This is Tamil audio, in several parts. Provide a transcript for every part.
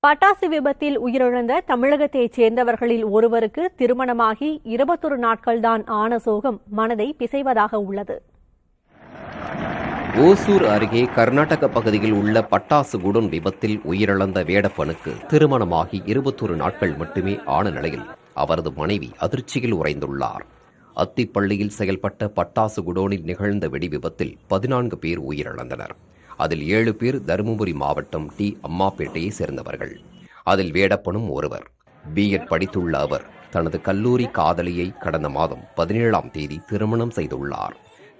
பட்டாசு விபத்தில் உயிரிழந்த தமிழகத்தைச் சேர்ந்தவர்களில் ஒருவருக்கு திருமணமாகி 21 நாட்கள்தான் ஆன சோகம் மனதை பிசைவதாக உள்ளது. ஓசூர் அருகே கர்நாடக பகுதியில் உள்ள பட்டாசு குடோன் விபத்தில் உயிரிழந்த வேடப்பனுக்கு திருமணமாகி 21 நாட்கள் மட்டுமே ஆன நிலையில் அவரது மனைவி அதிர்ச்சியில் உறைந்துள்ளார். அத்திப்பள்ளியில் செயல்பட்ட பட்டாசு குடோனில் நிகழ்ந்த வெடி விபத்தில் 14 பேர் உயிரிழந்தனர். அதில் 7 பேர் தருமபுரி மாவட்டம் டி அம்மாப்பேட்டையை சேர்ந்தவர்கள். அதில் வேடப்பனும் ஒருவர். பிஎட் படித்துள்ள அவர் தனது கல்லூரி காதலியை கடந்த மாதம் 17ஆம் தேதி திருமணம் செய்துள்ளார்.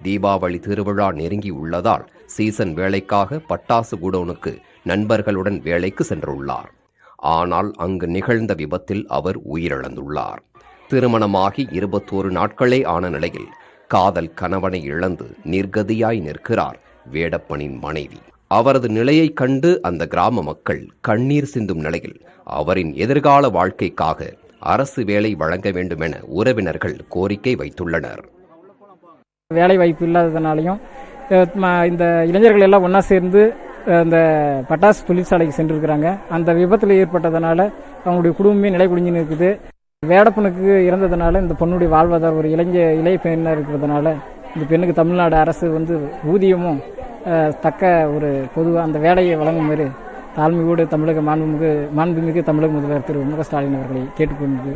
தீபாவளி திருவிழா நெருங்கி உள்ளதால் சீசன் வேலைக்காக பட்டாசு குடோனுக்கு நண்பர்களுடன் வேலைக்கு சென்றுள்ளார். ஆனால் அங்கு நிகழ்ந்த விபத்தில் அவர் உயிரிழந்துள்ளார். திருமணமாகி 21 நாட்களே ஆன நிலையில் காதல் கணவனை இழந்து நிர்கதியாய் நிற்கிறார் வேடப்பனின் மனைவி. அவரது நிலையை கண்டு அந்த கிராம மக்கள் கண்ணீர் சிந்தும் நிலையில் அவரின் எதிர்கால வாழ்க்கைக்காக அரசு வேலை வழங்க வேண்டும் என உறவினர்கள் கோரிக்கை வைத்துள்ளனர். வேலை வாய்ப்பு இல்லாததுனாலையும் இந்த இளைஞர்கள் எல்லாம் ஒன்னா சேர்ந்து அந்த பட்டாசு தொழிற்சாலைக்கு சென்றிருக்கிறாங்க. அந்த விபத்தில் ஏற்பட்டதுனால அவங்களுடைய குடும்பமே நிலை குடிஞ்சுன்னு இருக்குது. வேடப்பனுக்கு இறந்ததுனால இந்த பொண்ணுடைய வாழ்வாதாரம் ஒரு இளைய பெண்ணாக இருக்கிறதுனால இந்த பெண்ணுக்கு தமிழ்நாடு அரசு ஊதியமும் தக்க ஒரு பொதுவாக அந்த வேலையை வழங்குமாறு தாழ்மையோடு மாண்புமிகு தமிழக முதல்வர் திரு மு க ஸ்டாலின் அவர்களை கேட்டுக்கொண்டு